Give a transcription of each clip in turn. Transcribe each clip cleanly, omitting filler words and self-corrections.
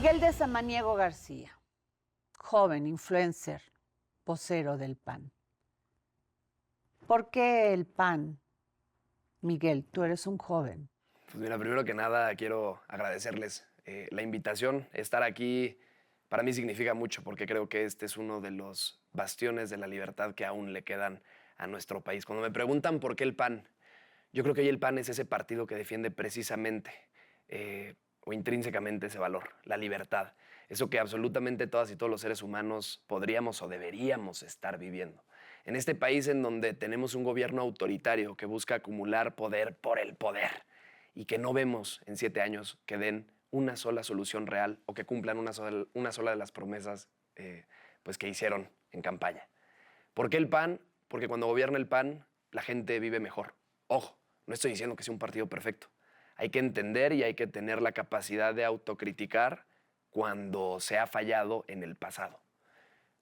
Miguel de Samaniego García, joven influencer, vocero del PAN. ¿Por qué el PAN? Miguel, tú eres un joven. Pues mira, primero que nada quiero agradecerles la invitación. Estar aquí para mí significa mucho porque creo que este es uno de los bastiones de la libertad que aún le quedan a nuestro país. Cuando me preguntan por qué el PAN, yo creo que hoy el PAN es ese partido que defiende precisamente o intrínsecamente ese valor, la libertad. Eso que absolutamente todas y todos los seres humanos podríamos o deberíamos estar viviendo. En este país en donde tenemos un gobierno autoritario que busca acumular poder por el poder y que no vemos en 7 años que den una sola solución real o que cumplan una sola de las promesas pues que hicieron en campaña. ¿Por qué el PAN? Porque cuando gobierna el PAN, la gente vive mejor. Ojo, no estoy diciendo que sea un partido perfecto. Hay que entender y hay que tener la capacidad de autocriticar cuando se ha fallado en el pasado.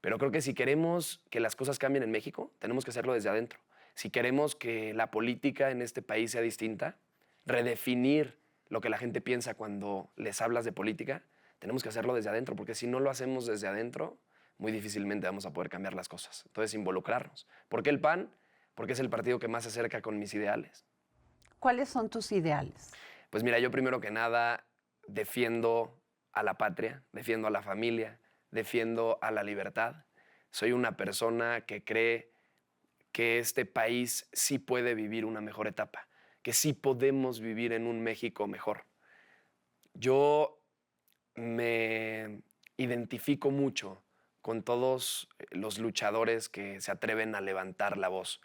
Pero creo que si queremos que las cosas cambien en México, tenemos que hacerlo desde adentro. Si queremos que la política en este país sea distinta, redefinir lo que la gente piensa cuando les hablas de política, tenemos que hacerlo desde adentro, porque si no lo hacemos desde adentro, muy difícilmente vamos a poder cambiar las cosas. Entonces, involucrarnos. ¿Por qué el PAN? Porque es el partido que más se acerca con mis ideales. ¿Cuáles son tus ideales? Pues mira, yo primero que nada defiendo a la patria, defiendo a la familia, defiendo a la libertad. Soy una persona que cree que este país sí puede vivir una mejor etapa, que sí podemos vivir en un México mejor. Yo me identifico mucho con todos los luchadores que se atreven a levantar la voz,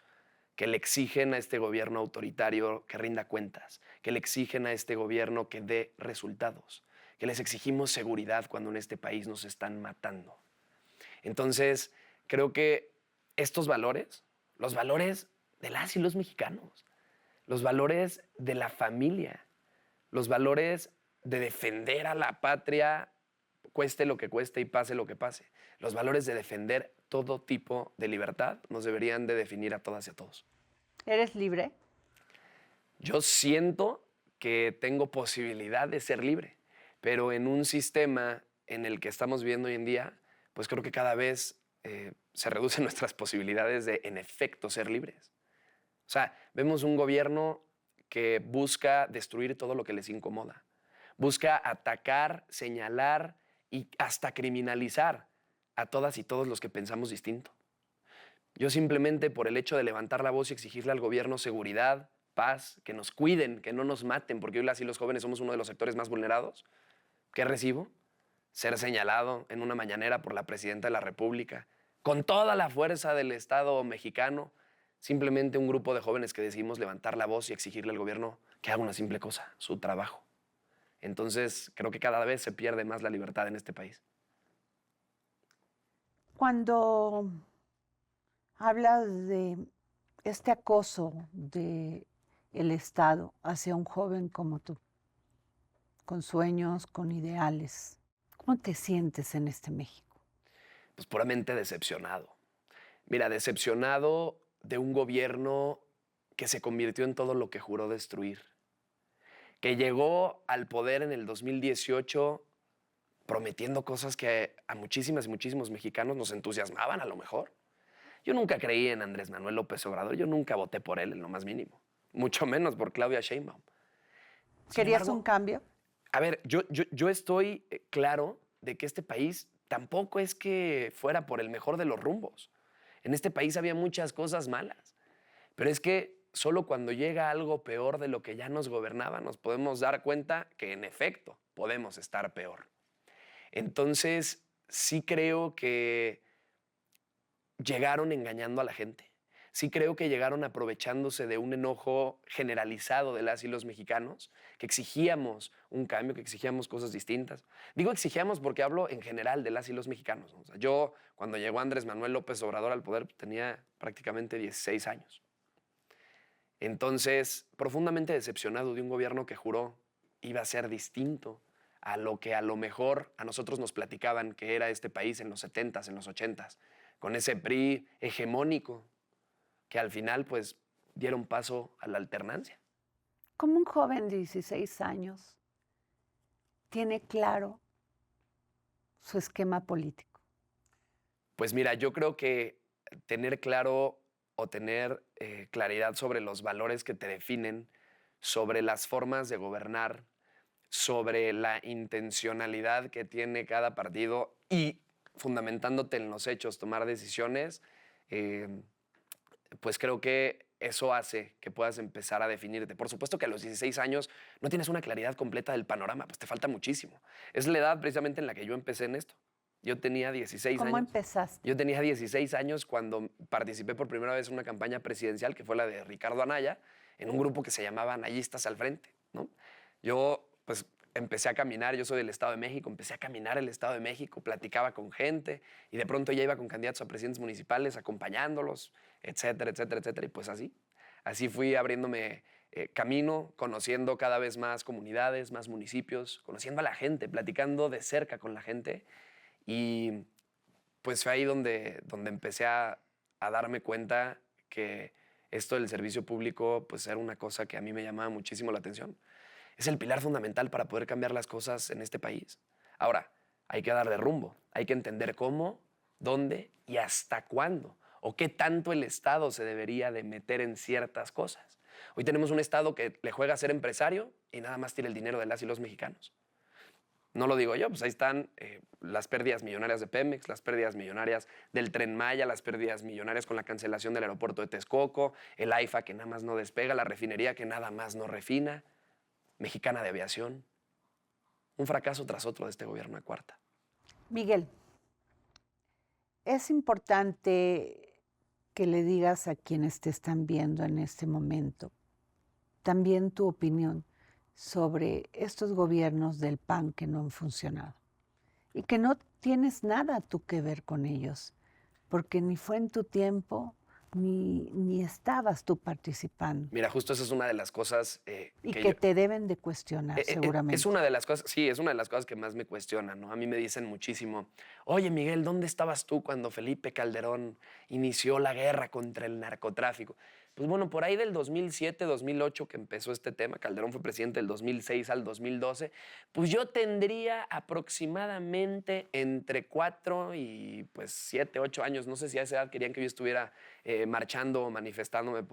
que le exigen a este gobierno autoritario que rinda cuentas, que le exigen a este gobierno que dé resultados, que les exigimos seguridad cuando en este país nos están matando. Entonces, creo que estos valores, los valores de las y los mexicanos, los valores de la familia, los valores de defender a la patria, cueste lo que cueste y pase lo que pase, los valores de defender todo tipo de libertad nos deberían de definir a todas y a todos. ¿Eres libre? Yo siento que tengo posibilidad de ser libre, pero en un sistema en el que estamos viviendo hoy en día, pues creo que cada vez se reducen nuestras posibilidades de, en efecto, ser libres. O sea, vemos un gobierno que busca destruir todo lo que les incomoda. Busca atacar, señalar y hasta criminalizar a todas y todos los que pensamos distinto. Yo simplemente por el hecho de levantar la voz y exigirle al gobierno seguridad, paz, que nos cuiden, que no nos maten, porque hoy las y los jóvenes somos uno de los sectores más vulnerados, ¿qué recibo? Ser señalado en una mañanera por la presidenta de la República, con toda la fuerza del Estado mexicano, simplemente un grupo de jóvenes que decidimos levantar la voz y exigirle al gobierno que haga una simple cosa, su trabajo. Entonces, creo que cada vez se pierde más la libertad en este país. Cuando hablas de este acoso del Estado hacia un joven como tú, con sueños, con ideales, ¿cómo te sientes en este México? Pues puramente decepcionado. Mira, decepcionado de un gobierno que se convirtió en todo lo que juró destruir, que llegó al poder en el 2018 prometiendo cosas que a muchísimas y muchísimos mexicanos nos entusiasmaban a lo mejor. Yo nunca creí en Andrés Manuel López Obrador, yo nunca voté por él en lo más mínimo, mucho menos por Claudia Sheinbaum. Sin ¿Querías embargo, un cambio? a ver, yo estoy claro de que este país tampoco es que fuera por el mejor de los rumbos. En este país había muchas cosas malas, pero es que solo cuando llega algo peor de lo que ya nos gobernaba nos podemos dar cuenta que en efecto podemos estar peor. Entonces, sí creo que llegaron engañando a la gente. Sí creo que llegaron aprovechándose de un enojo generalizado de las y los mexicanos, que exigíamos un cambio, que exigíamos cosas distintas. Digo exigíamos porque hablo en general de las y los mexicanos, ¿no? O sea, yo, cuando llegó Andrés Manuel López Obrador al poder, tenía prácticamente 16 años. Entonces, profundamente decepcionado de un gobierno que juró iba a ser distinto a lo que a lo mejor a nosotros nos platicaban que era este país en los 70s, en los 80s, con ese PRI hegemónico que al final pues dieron paso a la alternancia. Como un joven de 16 años tiene claro su esquema político? Pues mira, yo creo que tener claro o tener claridad sobre los valores que te definen, sobre las formas de gobernar, sobre la intencionalidad que tiene cada partido y fundamentándote en los hechos, tomar decisiones, eh, pues creo que eso hace que puedas empezar a definirte. Por supuesto que a los 16 años no tienes una claridad completa del panorama, pues te falta muchísimo. Es la edad precisamente en la que yo empecé en esto. Yo tenía 16 ¿Cómo años. empezaste? Yo tenía 16 años cuando participé por primera vez en una campaña presidencial, que fue la de Ricardo Anaya, en un grupo que se llamaba Anayistas al Frente, ¿no? Yo, pues, empecé a caminar, yo soy del Estado de México, empecé a caminar el Estado de México, platicaba con gente y de pronto ya iba con candidatos a presidentes municipales, acompañándolos, etcétera, etcétera, etcétera. Y pues así fui abriéndome camino, conociendo cada vez más comunidades, más municipios, conociendo a la gente, platicando de cerca con la gente. Y pues fue ahí donde empecé a darme cuenta que esto del servicio público pues era una cosa que a mí me llamaba muchísimo la atención. Es el pilar fundamental para poder cambiar las cosas en este país. Ahora, hay que darle rumbo, hay que entender cómo, dónde y hasta cuándo, o qué tanto el Estado se debería de meter en ciertas cosas. Hoy tenemos un Estado que le juega a ser empresario y nada más tira el dinero de las y los mexicanos. No lo digo yo, pues ahí están las pérdidas millonarias de Pemex, las pérdidas millonarias del Tren Maya, las pérdidas millonarias con la cancelación del aeropuerto de Texcoco, el AIFA que nada más no despega, la refinería que nada más no refina, Mexicana de Aviación. Un fracaso tras otro de este gobierno de cuarta. Miguel, es importante que le digas a quienes te están viendo en este momento también tu opinión sobre estos gobiernos del PAN que no han funcionado y que no tienes nada tú que ver con ellos, porque ni fue en tu tiempo, ni estabas tú participando Mira, justo esa es una de las cosas y que que yo... te deben de cuestionar seguramente. Es una de las cosas, sí, es una de las cosas que más me cuestionan, ¿no? A mí me dicen muchísimo, oye Miguel, ¿dónde estabas tú cuando Felipe Calderón inició la guerra contra el narcotráfico? Pues bueno, por ahí del 2007, 2008 que empezó este tema, Calderón fue presidente del 2006 al 2012, pues yo tendría aproximadamente entre 4 y pues 7, 8 años, no sé si a esa edad querían que yo estuviera marchando o manifestándome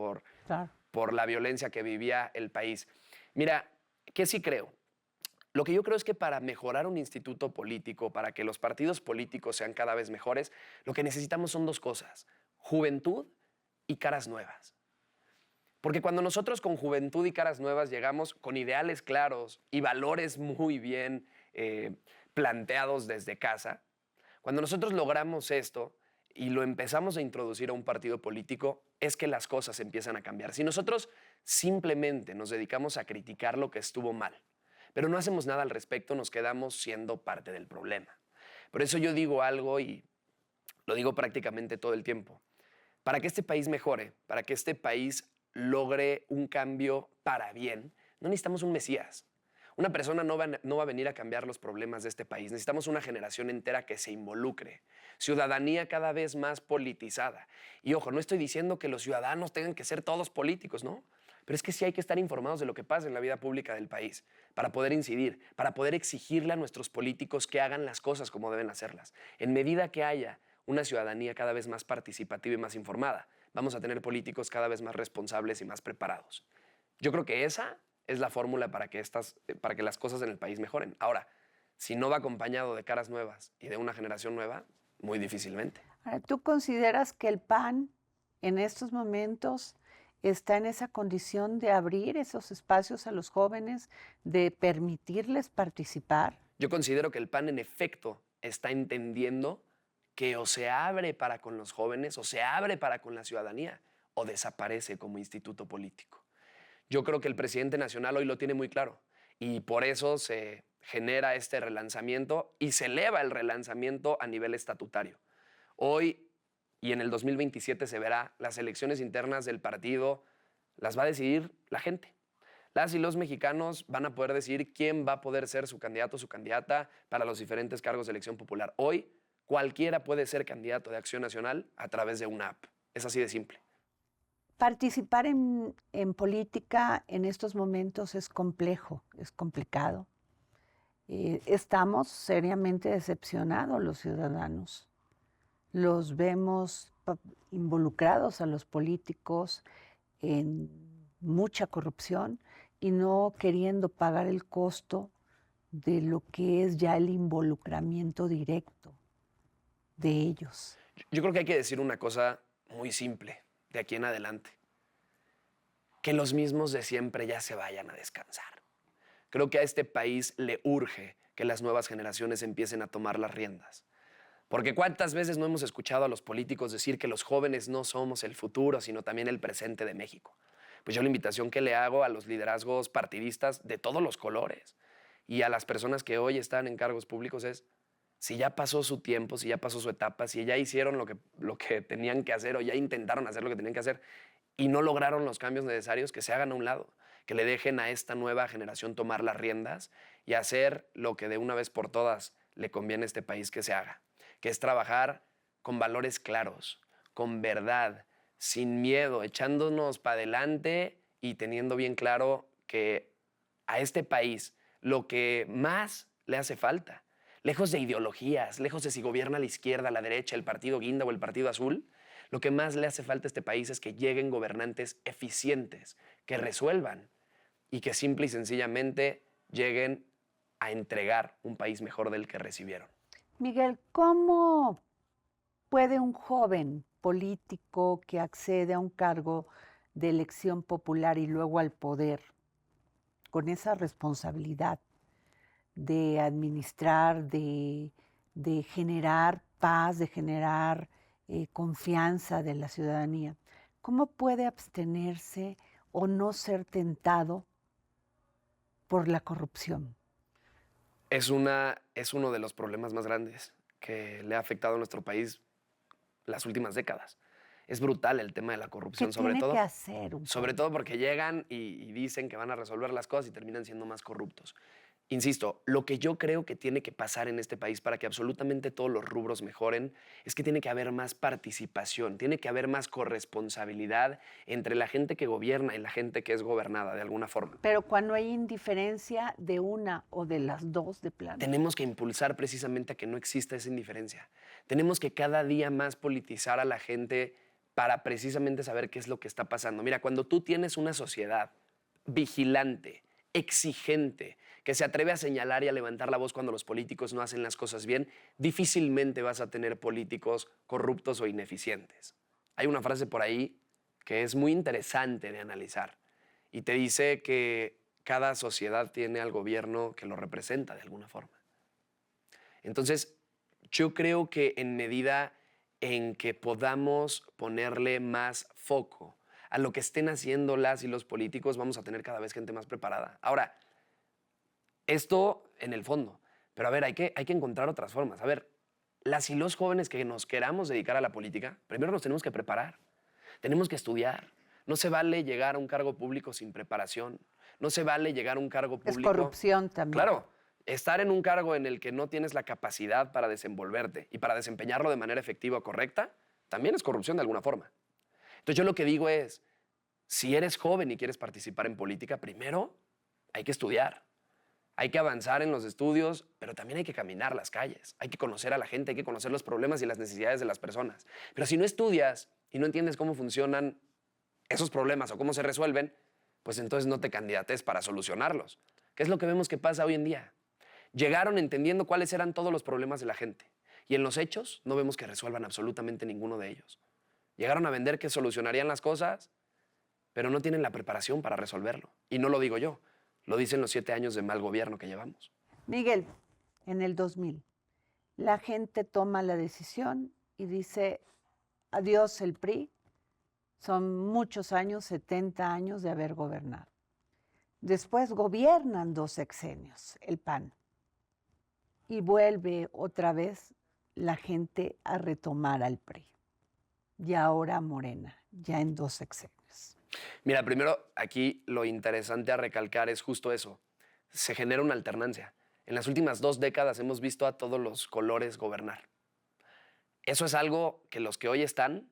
Claro. por la violencia que vivía el país. Mira, ¿qué sí creo? Lo que yo creo es que para mejorar un instituto político, para que los partidos políticos sean cada vez mejores, lo que necesitamos son dos cosas, juventud y caras nuevas. Porque cuando nosotros con juventud y caras nuevas llegamos con ideales claros y valores muy bien planteados desde casa, cuando nosotros logramos esto y lo empezamos a introducir a un partido político, es que las cosas empiezan a cambiar. Si nosotros simplemente nos dedicamos a criticar lo que estuvo mal, pero no hacemos nada al respecto, nos quedamos siendo parte del problema. Por eso yo digo algo y lo digo prácticamente todo el tiempo. Para que este país mejore, para que este país logre un cambio para bien, no necesitamos un Mesías. Una persona no va a venir a cambiar los problemas de este país. Necesitamos una generación entera que se involucre. Ciudadanía cada vez más politizada. Y ojo, no estoy diciendo que los ciudadanos tengan que ser todos políticos, ¿no? Pero es que sí hay que estar informados de lo que pasa en la vida pública del país para poder incidir, para poder exigirle a nuestros políticos que hagan las cosas como deben hacerlas. En medida que haya una ciudadanía cada vez más participativa y más informada, vamos a tener políticos cada vez más responsables y más preparados. Yo creo que esa es la fórmula para que las cosas en el país mejoren. Ahora, si no va acompañado de caras nuevas y de una generación nueva, muy difícilmente. Ahora, ¿tú consideras que el PAN en estos momentos está en esa condición de abrir esos espacios a los jóvenes, de permitirles participar? Yo considero que el PAN en efecto está entendiendo que o se abre para con los jóvenes, o se abre para con la ciudadanía, o desaparece como instituto político. Yo creo que el presidente nacional hoy lo tiene muy claro y por eso se genera este relanzamiento y se eleva el relanzamiento a nivel estatutario. Hoy y en el 2027 se verá, las elecciones internas del partido las va a decidir la gente. Las y los mexicanos van a poder decidir quién va a poder ser su candidato o su candidata para los diferentes cargos de elección popular. Hoy cualquiera puede ser candidato de Acción Nacional a través de una app. Es así de simple. Participar en política en estos momentos es complejo, es complicado. Estamos seriamente decepcionados los ciudadanos. Los vemos involucrados a los políticos en mucha corrupción y no queriendo pagar el costo de lo que es ya el involucramiento directo de ellos. Yo creo que hay que decir una cosa muy simple de aquí en adelante. Que los mismos de siempre ya se vayan a descansar. Creo que a este país le urge que las nuevas generaciones empiecen a tomar las riendas. Porque cuántas veces no hemos escuchado a los políticos decir que los jóvenes no somos el futuro, sino también el presente de México. Pues yo la invitación que le hago a los liderazgos partidistas de todos los colores y a las personas que hoy están en cargos públicos es, si ya pasó su tiempo, si ya pasó su etapa, si ya hicieron lo que tenían que hacer o ya intentaron hacer lo que tenían que hacer y no lograron los cambios necesarios, que se hagan a un lado, que le dejen a esta nueva generación tomar las riendas y hacer lo que de una vez por todas le conviene a este país que se haga, que es trabajar con valores claros, con verdad, sin miedo, echándonos para adelante y teniendo bien claro que a este país lo que más le hace falta, lejos de ideologías, lejos de si gobierna la izquierda, la derecha, el partido guinda o el partido azul, lo que más le hace falta a este país es que lleguen gobernantes eficientes, que resuelvan y que simple y sencillamente lleguen a entregar un país mejor del que recibieron. Miguel, ¿cómo puede un joven político que accede a un cargo de elección popular y luego al poder, con esa responsabilidad de administrar, de generar paz, de generar confianza de la ciudadanía, cómo puede abstenerse o no ser tentado por la corrupción? Es uno de los problemas más grandes que le ha afectado a nuestro país las últimas décadas. Es brutal el tema de la ¿Qué corrupción, tiene que hacer un sobre joven? todo porque llegan y dicen que van a resolver las cosas y terminan siendo más corruptos. Insisto, lo que yo creo que tiene que pasar en este país para que absolutamente todos los rubros mejoren es que tiene que haber más participación, tiene que haber más corresponsabilidad entre la gente que gobierna y la gente que es gobernada de alguna forma. Pero cuando hay indiferencia de una o de las dos de plano. Tenemos que impulsar precisamente a que no exista esa indiferencia. Tenemos que cada día más politizar a la gente para precisamente saber qué es lo que está pasando. Mira, cuando tú tienes una sociedad vigilante, exigente, que se atreve a señalar y a levantar la voz cuando los políticos no hacen las cosas bien, difícilmente vas a tener políticos corruptos o ineficientes. Hay una frase por ahí que es muy interesante de analizar y te dice que cada sociedad tiene al gobierno que lo representa de alguna forma. Entonces, yo creo que en medida en que podamos ponerle más foco a lo que estén haciendo las y los políticos, vamos a tener cada vez gente más preparada. Ahora, esto en el fondo, pero a ver, hay que encontrar otras formas. A ver, las y los jóvenes que nos queramos dedicar a la política, primero nos tenemos que preparar, tenemos que estudiar. No se vale llegar a un cargo público sin preparación. No se vale llegar a un cargo público. Es corrupción también. Claro, estar en un cargo en el que no tienes la capacidad para desenvolverte y para desempeñarlo de manera efectiva o correcta, también es corrupción de alguna forma. Entonces yo lo que digo es, si eres joven y quieres participar en política, primero hay que estudiar. Hay que avanzar en los estudios, pero también hay que caminar las calles. Hay que conocer a la gente, hay que conocer los problemas y las necesidades de las personas. Pero si no estudias y no entiendes cómo funcionan esos problemas o cómo se resuelven, pues entonces no te candidates para solucionarlos. ¿Qué es lo que vemos que pasa hoy en día? Llegaron entendiendo cuáles eran todos los problemas de la gente y en los hechos no vemos que resuelvan absolutamente ninguno de ellos. Llegaron a vender que solucionarían las cosas, pero no tienen la preparación para resolverlo. Y no lo digo yo, lo dicen los 7 años de mal gobierno que llevamos. Miguel, en el 2000, la gente toma la decisión y dice, adiós el PRI, son muchos años, 70 años de haber gobernado. Después gobiernan 2 sexenios, el PAN, y vuelve otra vez la gente a retomar al PRI. Y ahora Morena, ya en 2 sexenios. Mira, primero aquí lo interesante a recalcar es justo eso. Se genera una alternancia. En las últimas 2 décadas hemos visto a todos los colores gobernar. Eso es algo que los que hoy están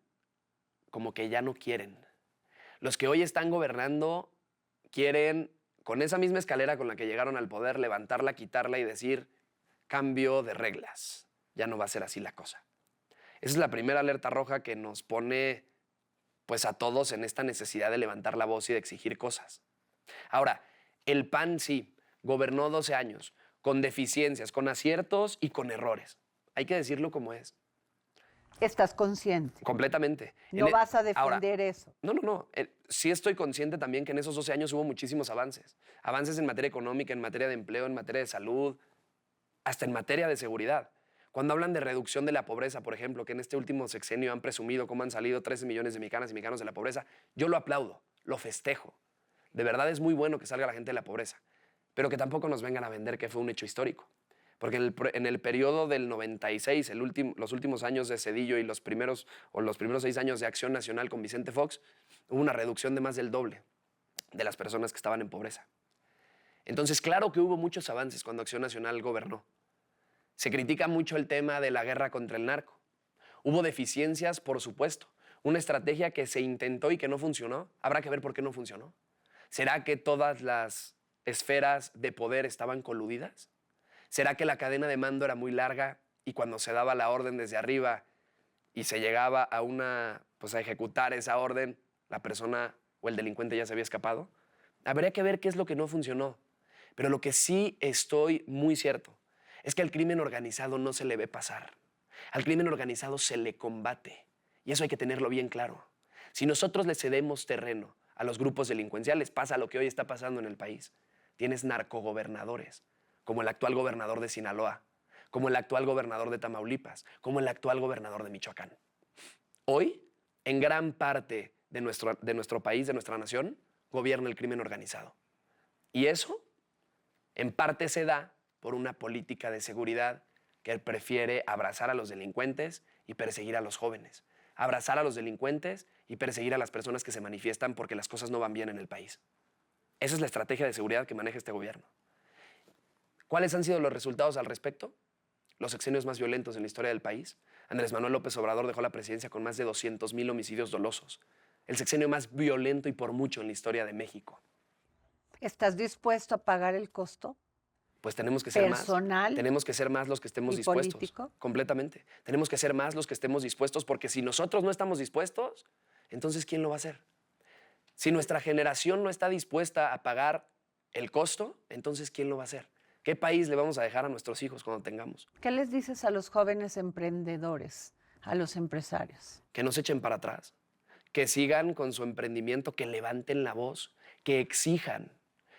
como que ya no quieren. Los que hoy están gobernando quieren con esa misma escalera con la que llegaron al poder, levantarla, quitarla y decir, cambio de reglas. Ya no va a ser así la cosa. Esa es la primera alerta roja que nos pone pues a todos en esta necesidad de levantar la voz y de exigir cosas. Ahora, el PAN sí, gobernó 12 años, con deficiencias, con aciertos y con errores. Hay que decirlo como es. ¿Estás consciente? Completamente. No vas a Ahora, defender eso. no. Sí estoy consciente también que en esos 12 años hubo muchísimos avances. Avances en materia económica, en materia de empleo, en materia de salud, hasta en materia de seguridad. Cuando hablan de reducción de la pobreza, por ejemplo, que en este último sexenio han presumido cómo han salido 13 millones de mexicanas y mexicanos de la pobreza, yo lo aplaudo, lo festejo. De verdad es muy bueno que salga la gente de la pobreza, pero que tampoco nos vengan a vender que fue un hecho histórico. Porque en el periodo del 96, los últimos años de Zedillo y los primeros 6 años de Acción Nacional con Vicente Fox, hubo una reducción de más del doble de las personas que estaban en pobreza. Entonces, claro que hubo muchos avances cuando Acción Nacional gobernó. Se critica mucho el tema de la guerra contra el narco. Hubo deficiencias, por supuesto. Una estrategia que se intentó y que no funcionó. Habrá que ver por qué no funcionó. ¿Será que todas las esferas de poder estaban coludidas? ¿Será que la cadena de mando era muy larga y cuando se daba la orden desde arriba y se llegaba a ejecutar esa orden, la persona o el delincuente ya se había escapado? Habría que ver qué es lo que no funcionó. Pero lo que sí estoy muy cierto es que al crimen organizado no se le ve pasar. Al crimen organizado se le combate. Y eso hay que tenerlo bien claro. Si nosotros le cedemos terreno a los grupos delincuenciales, pasa lo que hoy está pasando en el país. Tienes narcogobernadores, como el actual gobernador de Sinaloa, como el actual gobernador de Tamaulipas, como el actual gobernador de Michoacán. Hoy, en gran parte de nuestro país, de nuestra nación, gobierna el crimen organizado. Y eso, en parte, se da por una política de seguridad que prefiere abrazar a los delincuentes y perseguir a los jóvenes. Abrazar a los delincuentes y perseguir a las personas que se manifiestan porque las cosas no van bien en el país. Esa es la estrategia de seguridad que maneja este gobierno. ¿Cuáles han sido los resultados al respecto? Los sexenios más violentos en la historia del país. Andrés Manuel López Obrador dejó la presidencia con más de 200,000 homicidios dolosos. El sexenio más violento y por mucho en la historia de México. ¿Estás dispuesto a pagar el costo? Pues tenemos que ser Personal más. Tenemos que ser más los que estemos y dispuestos. político. Completamente. Tenemos que ser más los que estemos dispuestos, porque si nosotros no estamos dispuestos, entonces ¿quién lo va a hacer? Si nuestra generación no está dispuesta a pagar el costo, entonces ¿quién lo va a hacer? ¿Qué país le vamos a dejar a nuestros hijos cuando tengamos? ¿Qué les dices a los jóvenes emprendedores, a los empresarios? Que no se echen para atrás, que sigan con su emprendimiento, que levanten la voz, que exijan,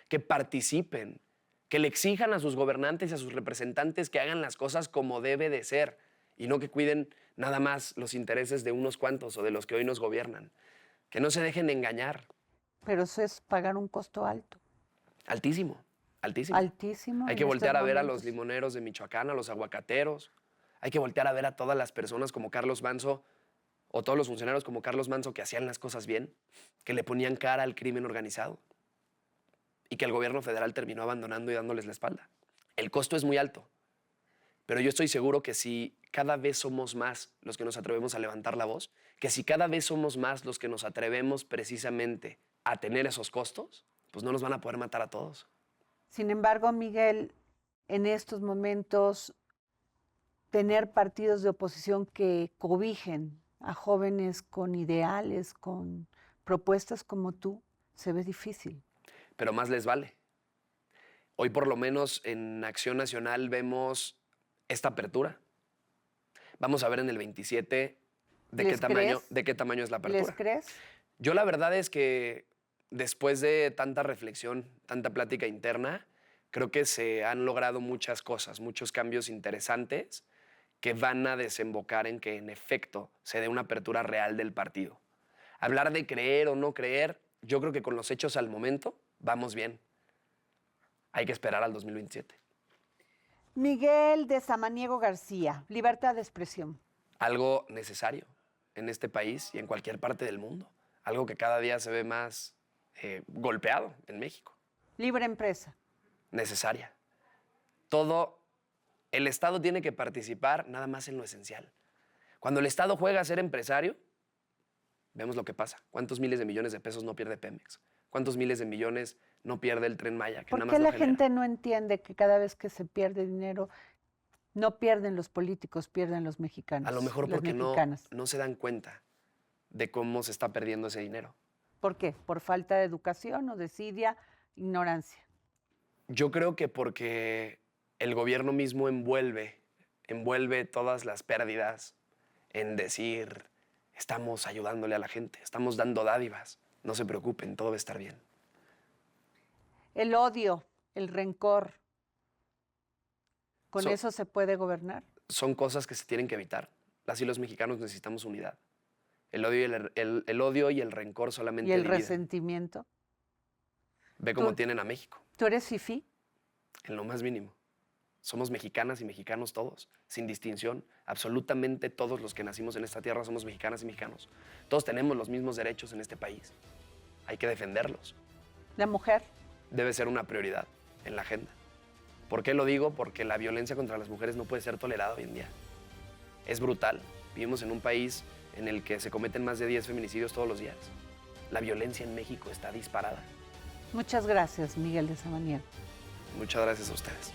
que participen, que le exijan a sus gobernantes y a sus representantes que hagan las cosas como debe de ser y no que cuiden nada más los intereses de unos cuantos o de los que hoy nos gobiernan. Que no se dejen engañar. Pero eso es pagar un costo alto. Altísimo, altísimo. Altísimo. Hay que voltear a ver a los limoneros de Michoacán, a los aguacateros. Hay que voltear a ver a todas las personas como Carlos Manso o todos los funcionarios como Carlos Manso que hacían las cosas bien, que le ponían cara al crimen organizado y que el gobierno federal terminó abandonando y dándoles la espalda. El costo es muy alto, pero yo estoy seguro que si cada vez somos más los que nos atrevemos a levantar la voz, que si cada vez somos más los que nos atrevemos precisamente a tener esos costos, pues no nos van a poder matar a todos. Sin embargo, Miguel, en estos momentos, tener partidos de oposición que cobijen a jóvenes con ideales, con propuestas como tú, se ve difícil. Pero más les vale. Hoy por lo menos en Acción Nacional vemos esta apertura. Vamos a ver en el 27 de qué tamaño es la apertura. ¿Les crees? Yo la verdad es que después de tanta reflexión, tanta plática interna, creo que se han logrado muchas cosas, muchos cambios interesantes que van a desembocar en que en efecto se dé una apertura real del partido. Hablar de creer o no creer, yo creo que con los hechos al momento vamos bien. Hay que esperar al 2027. Miguel de Samaniego García, libertad de expresión. Algo necesario en este país y en cualquier parte del mundo. Algo que cada día se ve más golpeado en México. Libre empresa. Necesaria. El Estado tiene que participar nada más en lo esencial. Cuando el Estado juega a ser empresario, vemos lo que pasa. ¿Cuántos miles de millones de pesos no pierde Pemex? ¿Cuántos miles de millones no pierde el Tren Maya, que ¿Por nada qué más lo la genera. gente no entiende que cada vez que se pierde dinero, no pierden los políticos, pierden los mexicanos? A lo mejor las porque mexicanas? no se dan cuenta de cómo se está perdiendo ese dinero. ¿Por qué? ¿Por falta de educación o desidia, ignorancia? Yo creo que porque el gobierno mismo envuelve todas las pérdidas en decir, estamos ayudándole a la gente, estamos dando dádivas, no se preocupen, todo va a estar bien. El odio, el rencor, ¿con So- eso se puede gobernar? Son cosas que se tienen que evitar. Las y los mexicanos necesitamos unidad. El odio el odio y el rencor solamente ¿Y el dividen. resentimiento? Ve cómo Tú- tienen a México, ¿Tú eres fifí? en lo más mínimo. Somos mexicanas y mexicanos todos, sin distinción. Absolutamente todos los que nacimos en esta tierra somos mexicanas y mexicanos. Todos tenemos los mismos derechos en este país. Hay que defenderlos. ¿La mujer? Debe ser una prioridad en la agenda. ¿Por qué lo digo? Porque la violencia contra las mujeres no puede ser tolerada hoy en día. Es brutal. Vivimos en un país en el que se cometen más de 10 feminicidios todos los días. La violencia en México está disparada. Muchas gracias, Miguel de Samaniego. Muchas gracias a ustedes.